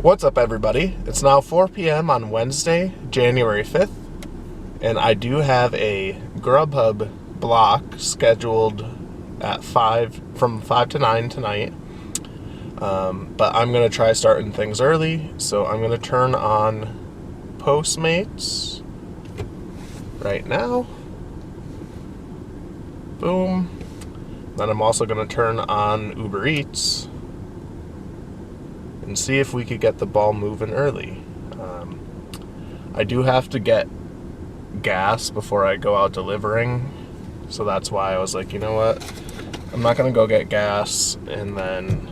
What's up, everybody? It's now 4 p.m. on Wednesday, January 5th, and I do have a GrubHub block scheduled at from 5 to 9 tonight. But I'm going to try starting things early, so I'm going to turn on Postmates right now. Boom. Then I'm also going to turn on UberEats and see if we could get the ball moving early. I do have to get gas before I go out delivering, so that's why I was like, you know what, I'm not going to go get gas and then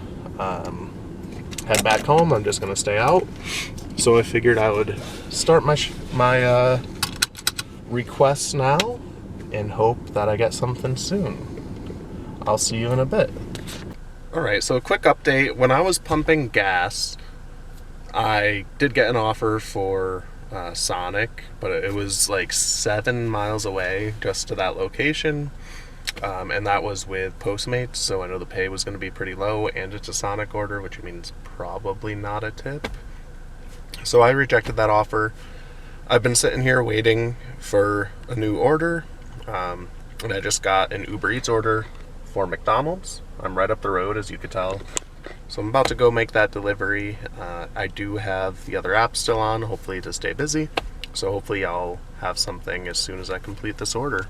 head back home. I'm just going to stay out. So I figured I would start my requests now and hope that I get something soon. I'll see you in a bit. Alright, so a quick update. When I was pumping gas, I did get an offer for Sonic, but it was like 7 miles away just to that location, and that was with Postmates, so I know the pay was going to be pretty low, and it's a Sonic order, which means probably not a tip. So I rejected that offer. I've been sitting here waiting for a new order, and I just got an Uber Eats order for McDonald's. I'm right up the road, as you could tell. So I'm about to go make that delivery. I do have the other app still on, hopefully to stay busy. So hopefully I'll have something as soon as I complete this order.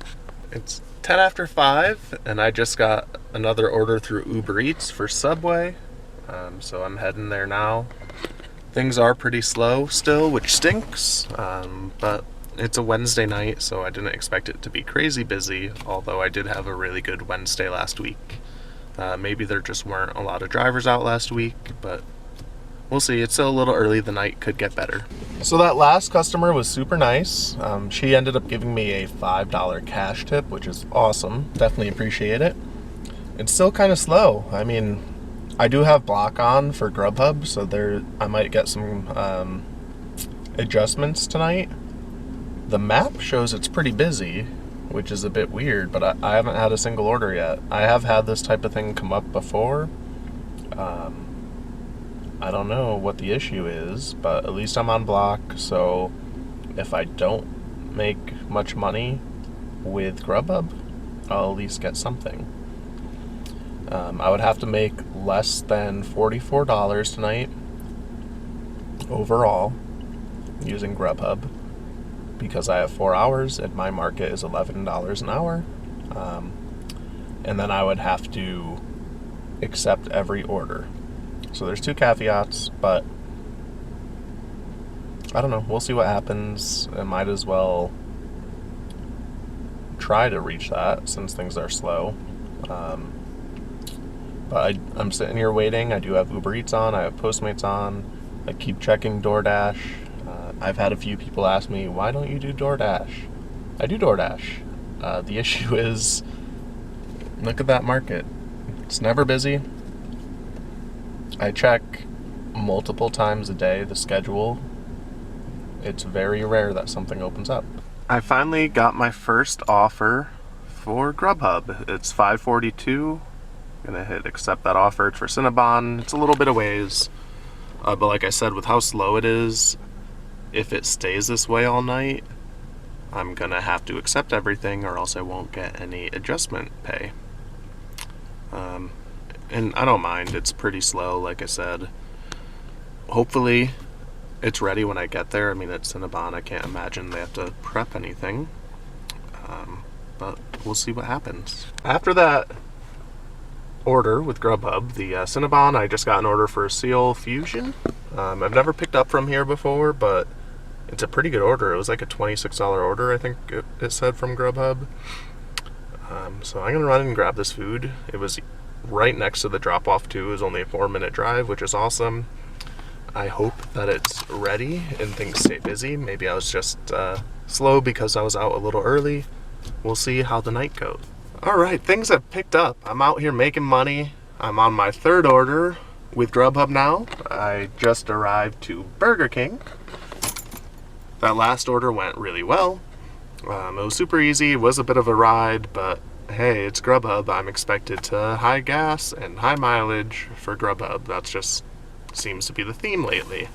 It's 10 after 5, and I just got another order through Uber Eats for Subway. So I'm heading there now. Things are pretty slow still, which stinks, but it's a Wednesday night, so I didn't expect it to be crazy busy, although I did have a really good Wednesday last week. Maybe there just weren't a lot of drivers out last week, but we'll see. It's still a little early. The night could get better. So that last customer was super nice. She ended up giving me a $5 cash tip, which is awesome. Definitely appreciate it. It's still kind of slow. I mean, I do have block on for GrubHub, so I might get some adjustments tonight. The map shows it's pretty busy, which is a bit weird, but I haven't had a single order yet. I have had this type of thing come up before. I don't know what the issue is, but at least I'm on block, so if I don't make much money with GrubHub, I'll at least get something. I would have to make less than $44 tonight overall using GrubHub, because I have 4 hours and my market is $11 an hour. And then I would have to accept every order. So there's 2 caveats, but I don't know. We'll see what happens. I might as well try to reach that since things are slow. But I'm sitting here waiting. I do have Uber Eats on. I have Postmates on. I keep checking DoorDash. I've had a few people ask me, why don't you do DoorDash? I do DoorDash. The issue is, look at that market. It's never busy. I check multiple times a day the schedule. It's very rare that something opens up. I finally got my first offer for GrubHub. It's $5.42. I'm gonna hit accept that offer. It's for Cinnabon. It's a little bit of ways. But like I said, with how slow it is, if it stays this way all night, I'm gonna have to accept everything or else I won't get any adjustment pay. And I don't mind. It's pretty slow, like I said. Hopefully it's ready when I get there. I mean, it's Cinnabon. I can't imagine they have to prep anything. But we'll see what happens. After that order with GrubHub, the Cinnabon, I just got an order for a Seal Fusion. I've never picked up from here before, but it's a pretty good order. It was like a $26 order, I think it said, from GrubHub. So I'm gonna run and grab this food. It was right next to the drop-off too. It was only a 4-minute drive, which is awesome. I hope that it's ready and things stay busy. Maybe I was just slow because I was out a little early. We'll see how the night goes. Alright, things have picked up. I'm out here making money. I'm on my 3rd order with GrubHub now. I just arrived to Burger King. That last order went really well. It was super easy. It was a bit of a ride, but hey, it's GrubHub. I'm expected to high gas and high mileage for GrubHub. That's just seems to be the theme lately.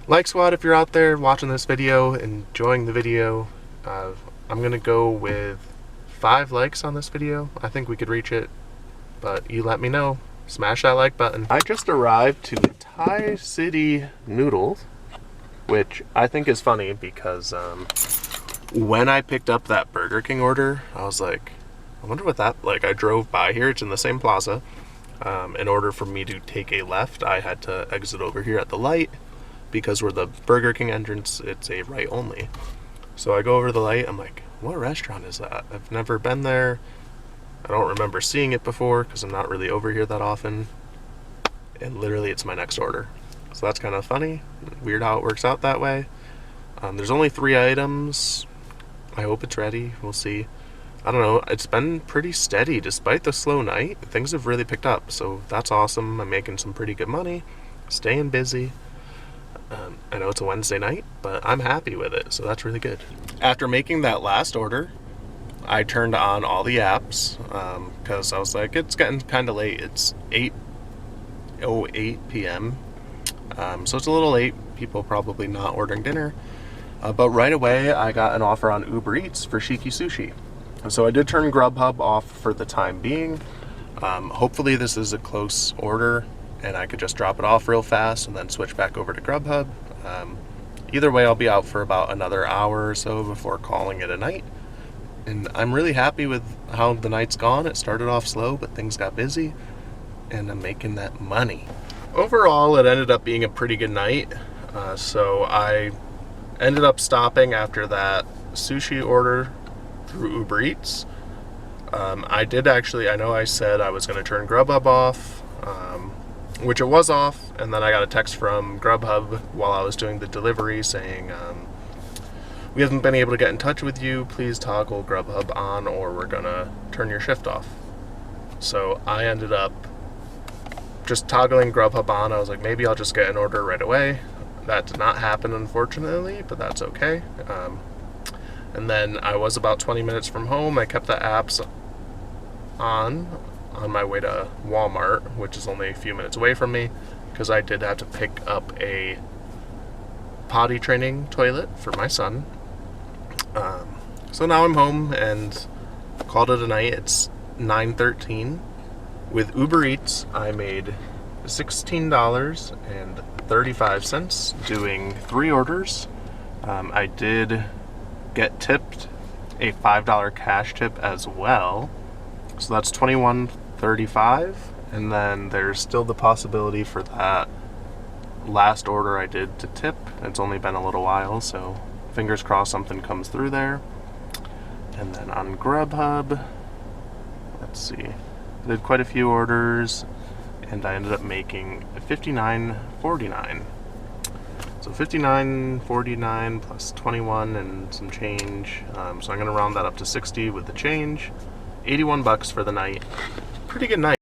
Like squad, if you're out there watching this video, enjoying the video, I'm gonna go with 5 likes on this video. I think we could reach it, but you let me know. Smash that like button. I just arrived to Thai City Noodles, which I think is funny because when I picked up that Burger King order, I was like, I wonder what that, like, I drove by here, it's in the same plaza. In order for me to take a left, I had to exit over here at the light, because where the Burger King entrance, it's a right only. So I go over to the light, I'm like, what restaurant is that? I've never been there. I don't remember seeing it before, because I'm not really over here that often. And literally it's my next order. So that's kind of funny. Weird how it works out that way. There's only 3 items. I hope it's ready. We'll see. I don't know. It's been pretty steady despite the slow night. Things have really picked up, so that's awesome. I'm making some pretty good money, staying busy. I know it's a Wednesday night, but I'm happy with it, so that's really good. After making that last order, I turned on all the apps because I was like, it's getting kind of late. It's 8:08 p.m. So it's a little late. People probably not ordering dinner. But right away, I got an offer on Uber Eats for Shiki Sushi. So I did turn GrubHub off for the time being. Hopefully this is a close order and I could just drop it off real fast and then switch back over to GrubHub. Either way, I'll be out for about another hour or so before calling it a night. And I'm really happy with how the night's gone. It started off slow, but things got busy and I'm making that money. Overall, it ended up being a pretty good night. So I ended up stopping after that sushi order through Uber Eats. I did actually, I know I said I was going to turn GrubHub off, which it was off, and then I got a text from GrubHub while I was doing the delivery saying, we haven't been able to get in touch with you, please toggle GrubHub on or we're going to turn your shift off. So I ended up just toggling GrubHub on. I was like, maybe I'll just get an order right away. That did not happen, unfortunately, but that's okay. And then I was about 20 minutes from home. I kept the apps on my way to Walmart, which is only a few minutes away from me, because I did have to pick up a potty training toilet for my son. So now I'm home and called it a night. It's 9:13. With Uber Eats, I made $16.35 doing 3 orders. I did get tipped a $5 cash tip as well, so that's $21.35, and then there's still the possibility for that last order I did to tip. It's only been a little while, so fingers crossed something comes through there. And then on GrubHub, let's see, I did quite a few orders and I ended up making $59.49. So $59.49 plus 21 and some change. So I'm gonna round that up to 60 with the change. $81 for the night. Pretty good night.